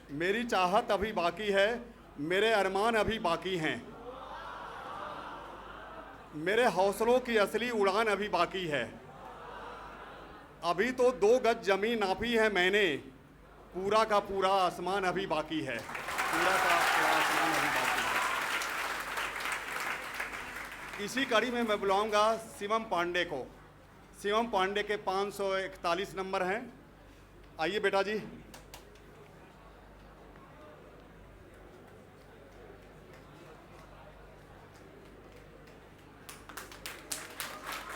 मेरी चाहत अभी बाकी है, मेरे अरमान अभी बाकी हैं, मेरे हौसलों की असली उड़ान अभी बाकी है। अभी तो 2 गज जमीन नापी है मैंने, पूरा का पूरा आसमान अभी बाकी है, पूरा का पूरा आसमान अभी बाकी है। इसी कड़ी में मैं बुलाऊंगा शिवम पांडे को। शिवम पांडे के 541 नंबर हैं। आइए बेटा जी।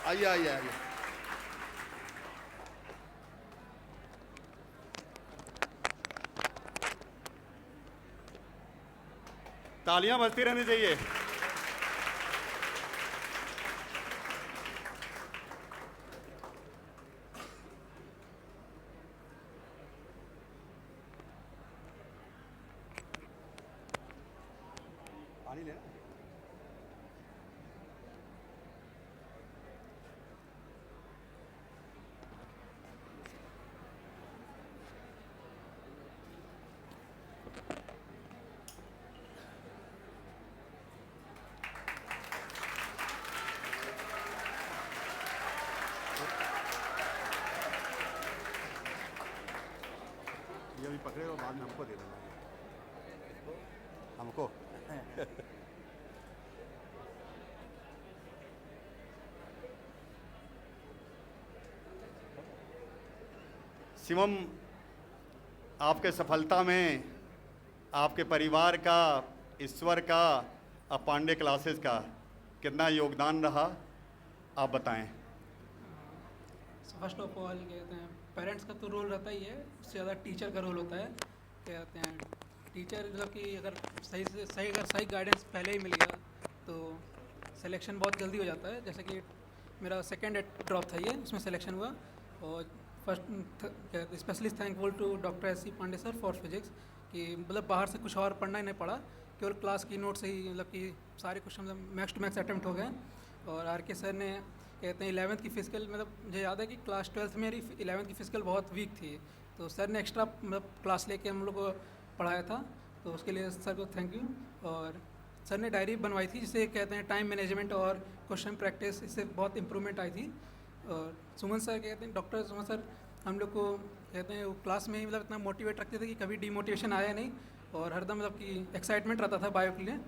आइए आइए आइए। तालियां बजती रहनी चाहिए। पानी लेना। ये अभी पकड़े और बाद में हमको दे देना, हमको। शिवम, आपके सफलता में आपके परिवार का, ईश्वर का, और पांडे क्लासेस का कितना योगदान रहा, आप बताएं। फर्स्ट ऑफ ऑल कहते हैं पेरेंट्स का तो रोल रहता ही है, उससे ज़्यादा टीचर का रोल होता है। कहते हैं टीचर मतलब कि अगर सही गाइडेंस पहले ही मिल गया तो सिलेक्शन बहुत जल्दी हो जाता है। जैसे कि मेरा सेकंड ड्रॉप था ये, उसमें सिलेक्शन हुआ। और first specially thankful to doctor S C. Pandey sir for physics कि मतलब बाहर से कुछ और पढ़ना ही नहीं पड़ा, केवल क्लास की नोट से ही मतलब कि सारे क्वेश्चन मतलब मैक्स टू मैक्स अटैम्प्ट हो गए। और आर के सर ने कहते हैं 11th की फिजिकल मतलब मुझे याद है कि क्लास 12th में मेरी 11th की फिजिकल बहुत वीक थी, तो सर ने एक्स्ट्रा मतलब क्लास लेके हम लोग को पढ़ाया था, तो उसके लिए सर को थैंक यू। और सर ने डायरी बनवाई थी जिसे कहते हैं टाइम मैनेजमेंट और क्वेश्चन प्रैक्टिस, इससे बहुत इंप्रूवमेंट आई थी। और सुमन सर कहते हैं, डॉक्टर सुमन सर हम लोग को कहते हैं वो क्लास में ही मतलब इतना मोटिवेट रखते थे कि कभी डीमोटिवेशन आया नहीं, और हरदम मतलब कि एक्साइटमेंट रहता था बायो के लिए,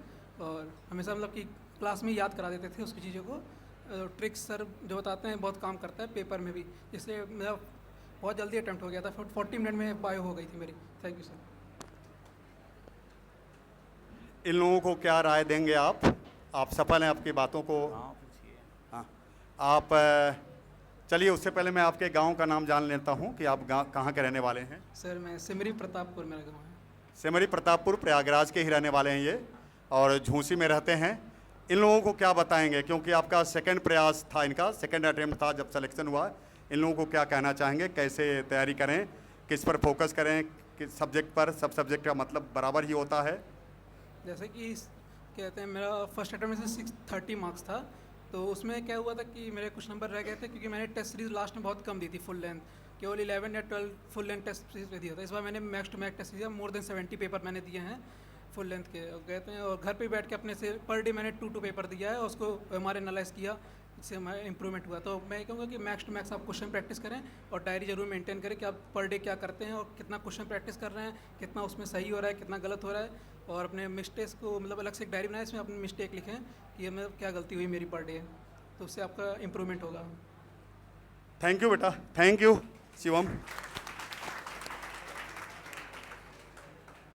और हमेशा मतलब कि क्लास में ही याद करा देते थे उसकी चीज़ों को। ट्रिक्स सर जो बताते हैं बहुत काम करता है पेपर में भी, जिससे मेरा बहुत जल्दी अटैम्प्ट हो गया था, 40 मिनट में बायो हो गई थी मेरी। Thank you sir. इन लोगों को क्या राय देंगे आप सफल हैं आपकी बातों को? हाँ, आप चलिए उससे पहले मैं आपके गांव का नाम जान लेता हूं कि आप कहाँ के रहने वाले हैं। सर मैं सिमरी प्रतापपुर मेरा गाँव है। सिमरी प्रतापपुर प्रयागराज के ही रहने वाले हैं ये, और झूसी में रहते हैं। इन लोगों को क्या बताएंगे, क्योंकि आपका सेकंड प्रयास था, इनका सेकंड अटेम्प्ट था जब सिलेक्शन हुआ। इन लोगों को क्या कहना चाहेंगे, कैसे तैयारी करें, किस पर फोकस करें, किस सब्जेक्ट पर? सब सब्जेक्ट का मतलब बराबर ही होता है। जैसे कि कहते हैं मेरा फर्स्ट अटेम्प्ट में से 630 मार्क्स था, तो उसमें क्या हुआ था कि मेरे कुछ नंबर रह गए थे क्योंकि मैंने टेस्ट सीरीज लास्ट में बहुत कम दी थी फुल लेंथ, केवल 11 या 12 फुल लेंथ टेस्ट सीरीज पे दिया था। इस बार मैंने मैक्स टू मैक्स टेस्ट दिया, मोर देन 70 पेपर मैंने दिए हैं फुल लेंथ के। और कहते हैं और घर पे बैठ के अपने से पर डे मैंने 2 पेपर दिया है और उसको हमारे एनालाइज किया, इससे हमारा इंप्रूवमेंट हुआ। तो मैं कहूँगा कि मैक्स टू मैक्स आप क्वेश्चन प्रैक्टिस करें और डायरी जरूर मेंटेन करें कि आप पर डे क्या करते हैं और कितना क्वेश्चन प्रैक्टिस कर रहे हैं, कितना उसमें सही हो रहा है, कितना गलत हो रहा है। और अपने मिस्टेक्स को मतलब अलग से एक डायरी बनाएं, इसमें अपनी मिस्टेक लिखें कि हमें क्या गलती हुई मेरी पर डे, तो उससे आपका इम्प्रूवमेंट होगा। थैंक यू बेटा, थैंक यू शिवम।